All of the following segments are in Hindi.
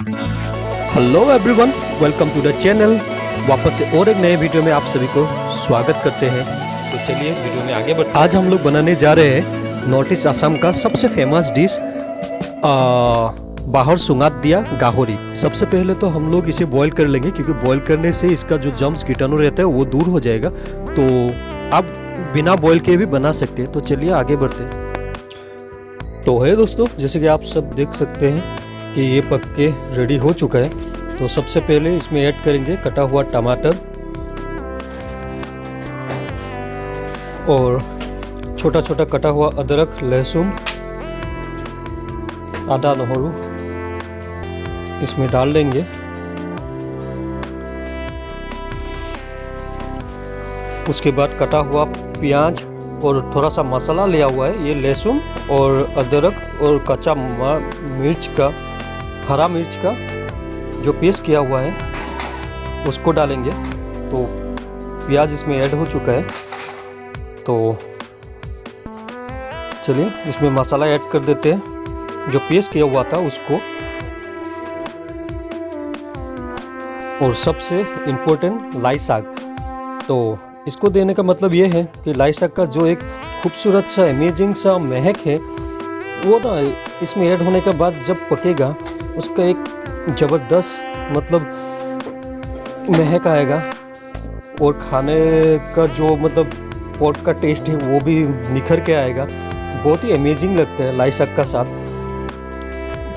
Hello everyone, welcome to the channel. वापस से और एक नए वीडियो में आप सभी को स्वागत करते हैं। तो चलिए वीडियो में आगे बढ़ते हैं। आज हम लोग बनाने जा रहे हैं नॉर्थ ईस्ट असम का सबसे फेमस डिश बाहर सुंगात दिया गाहोरी। सबसे पहले तो हम लोग इसे बॉईल कर लेंगे, क्योंकि बॉईल करने से इसका जो जम्स कीटाणु रहता है वो दूर हो जाएगा। तो आप बिना बॉईल के भी बना सकते हैं। तो चलिए आगे बढ़ते हैं। तो है दोस्तों, जैसे कि आप सब देख सकते हैं कि ये पक के रेडी हो चुका है। तो सबसे पहले इसमें ऐड करेंगे कटा हुआ टमाटर और छोटा छोटा कटा हुआ अदरक, लहसुन, आदा, नहरू इसमें डाल देंगे। उसके बाद कटा हुआ प्याज और थोड़ा सा मसाला लिया हुआ है, ये लहसुन और अदरक और कच्चा मिर्च का, हरा मिर्च का जो पेस्ट किया हुआ है उसको डालेंगे। तो प्याज इसमें ऐड हो चुका है। तो चलिए इसमें मसाला ऐड कर देते हैं, जो पेस्ट किया हुआ था उसको। और सबसे इम्पोर्टेंट लाई साग। तो इसको देने का मतलब ये है कि लाई साग का जो एक खूबसूरत सा अमेजिंग सा महक है वो ना इसमें ऐड होने के बाद जब पकेगा उसका एक ज़बरदस्त मतलब महक आएगा। और खाने का जो मतलब पॉट का टेस्ट है वो भी निखर के आएगा। बहुत ही अमेजिंग लगता है लाई साग का साथ।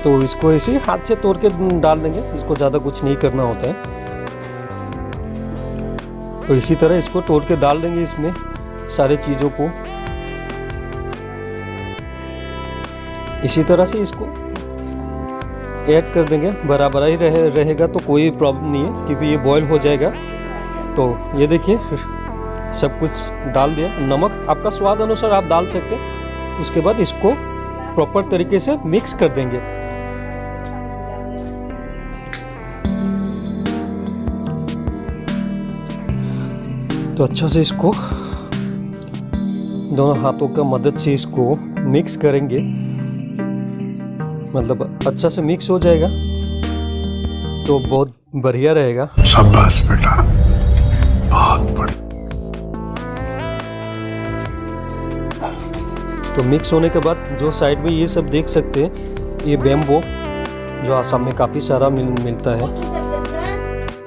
तो इसको ऐसे ही हाथ से तोड़ के डाल देंगे, इसको ज़्यादा कुछ नहीं करना होता है। तो इसी तरह इसको तोड़ के डाल देंगे इसमें सारे चीज़ों को। इसी तरह से इसको ऐड कर देंगे। बराबर ही रहेगा तो कोई प्रॉब्लम नहीं है, क्योंकि ये बॉईल हो जाएगा। तो ये देखिए सब कुछ डाल दिया। नमक आपका स्वाद अनुसार आप डाल सकते हैं। उसके बाद इसको प्रॉपर तरीके से मिक्स कर देंगे। तो अच्छा से इसको दोनों हाथों का मदद से इसको मिक्स करेंगे। मतलब अच्छा से मिक्स हो जाएगा तो बहुत बढ़िया रहेगा। शाबाश बेटा, बहुत बढ़िया। तो मिक्स होने के बाद जो साइड में ये सब देख सकते हैं, ये बैम्बो जो आसाम में काफ़ी सारा मिलता है।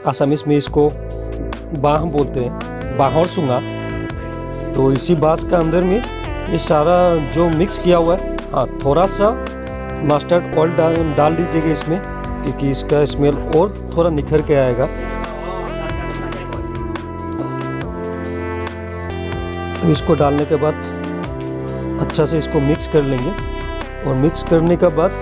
आसामीज में इसको बाह बोलते हैं, बाहर सुंगा। तो इसी बाँस का अंदर में ये सारा जो मिक्स किया हुआ है, हाँ थोड़ा सा मस्टर्ड ऑयल डाल दीजिएगा इसमें, क्योंकि इसका स्मेल और थोड़ा निखर के आएगा। तो इसको डालने के बाद अच्छा से इसको मिक्स कर लेंगे। और मिक्स करने के बाद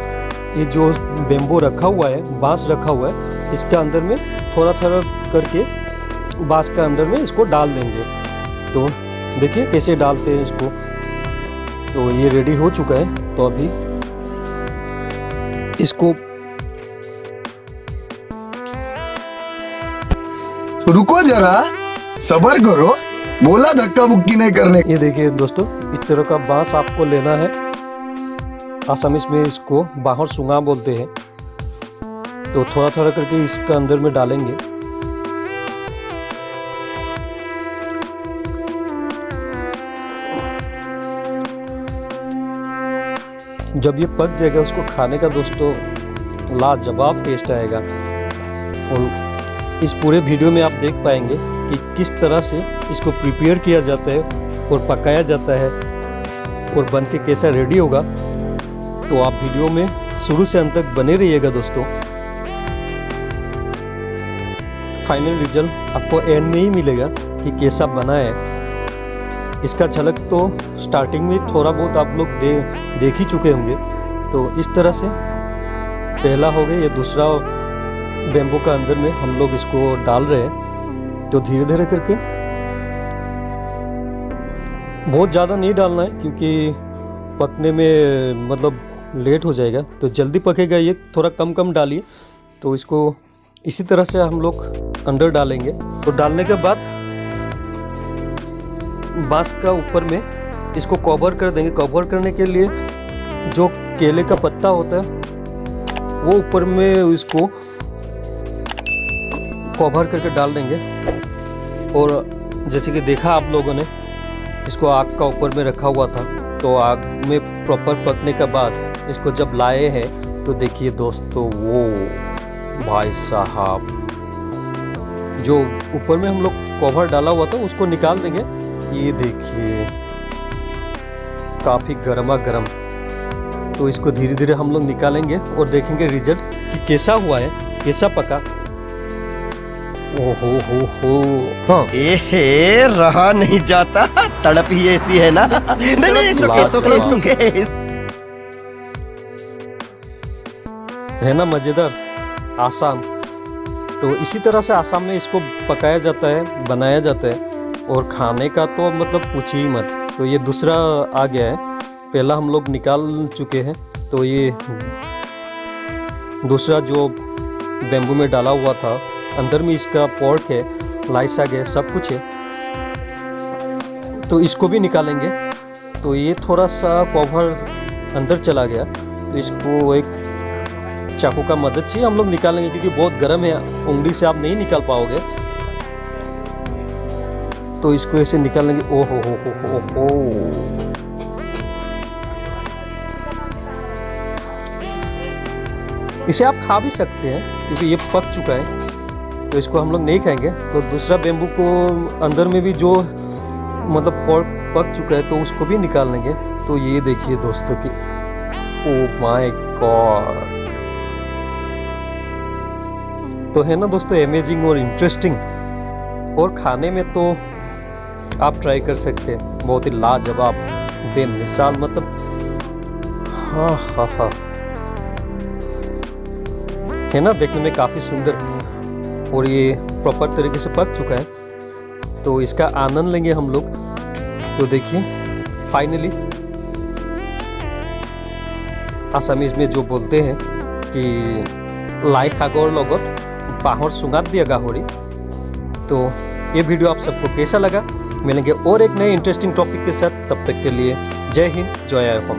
ये जो बेम्बो रखा हुआ है, बांस रखा हुआ है, इसके अंदर में थोड़ा थोड़ा करके बांस के अंदर में इसको डाल देंगे। तो देखिए कैसे डालते हैं इसको। तो ये रेडी हो चुका है। तो अभी इसको रुको जरा, सब्र करो, बोला धक्का मुक्की नहीं करने। ये देखिए दोस्तों, इस तरह का बांस आपको लेना है। आसामीज में इसको बाहर सुंगा बोलते हैं। तो थोड़ा थोड़ा करके इसके अंदर में डालेंगे। जब ये पक जाएगा उसको खाने का दोस्तों लाजवाब टेस्ट आएगा। और इस पूरे वीडियो में आप देख पाएंगे कि किस तरह से इसको प्रिपेयर किया जाता है और पकाया जाता है और बन के कैसा रेडी होगा। तो आप वीडियो में शुरू से अंत तक बने रहिएगा दोस्तों। फाइनल रिजल्ट आपको एंड में ही मिलेगा कि कैसा बना है। इसका झलक तो स्टार्टिंग में थोड़ा बहुत आप लोग देख ही चुके होंगे। तो इस तरह से पहला हो गया, ये दूसरा बेम्बो का अंदर में हम लोग इसको डाल रहे हैं। तो धीरे धीरे करके, बहुत ज़्यादा नहीं डालना है क्योंकि पकने में मतलब लेट हो जाएगा। तो जल्दी पकेगा ये, थोड़ा कम कम डालिए। तो इसको इसी तरह से हम लोग अंदर डालेंगे। तो डालने के बाद बांस का ऊपर में इसको कवर कर देंगे। कवर करने के लिए जो केले का पत्ता होता है वो ऊपर में इसको कवर करके डाल देंगे। और जैसे कि देखा आप लोगों ने, इसको आग का ऊपर में रखा हुआ था, तो आग में प्रॉपर पकने के बाद इसको जब लाए हैं तो देखिए दोस्तों, वो भाई साहब जो ऊपर में हम लोग कवर डाला हुआ था उसको निकाल देंगे। ये देखिए काफ़ी गर्मा गर्म। तो इसको धीरे धीरे हम लोग निकालेंगे और देखेंगे रिजल्ट कि कैसा हुआ है, कैसा पका। ओहो हो। हाँ, एहे, रहा नहीं जाता, तड़प ही ऐसी है ना। नहीं, सुखे है ना मजेदार, आसान। तो इसी तरह से आसाम में इसको पकाया जाता है, बनाया जाता है। और खाने का तो मतलब पूछिए ही मत। तो ये दूसरा आ गया है, पहला हम लोग निकाल चुके हैं। तो ये दूसरा जो बेम्बू में डाला हुआ था, अंदर में इसका पोर्क है, लाई साग है, सब कुछ है। तो इसको भी निकालेंगे। तो ये थोड़ा सा कवर अंदर चला गया, तो इसको एक चाकू का मदद से हम लोग निकालेंगे, क्योंकि बहुत गर्म है, उंगली से आप नहीं निकाल पाओगे। तो इसको ऐसे निकालेंगे। ओ हो। इसे आप खा भी सकते हैं क्योंकि ये पक चुका है। तो इसको हम लोग नहीं खाएंगे। तो दूसरा बेम्बू को अंदर में भी जो मतलब पोर्क पक चुका है, तो उसको भी निकाल लेंगे। तो ये देखिए दोस्तों कि ओ माय गॉड। तो है ना दोस्तों, अमेजिंग और इंटरेस्टिंग। और खाने में तो आप ट्राई कर सकते हैं, बहुत ही लाजवाब, बेमिसाल, मतलब हाँ, है ना, देखने में काफ़ी सुंदर। और ये प्रॉपर तरीके से पक चुका है। तो इसका आनंद लेंगे हम लोग। तो देखिए फाइनली, आसामीज में जो बोलते हैं कि लाई खागोर लगत बाहर सुंगात दिया गाहरी। तो ये वीडियो आप सबको कैसा लगा? मिलेंगे और एक नए इंटरेस्टिंग टॉपिक के साथ। तब तक के लिए जय हिंद, जय असम।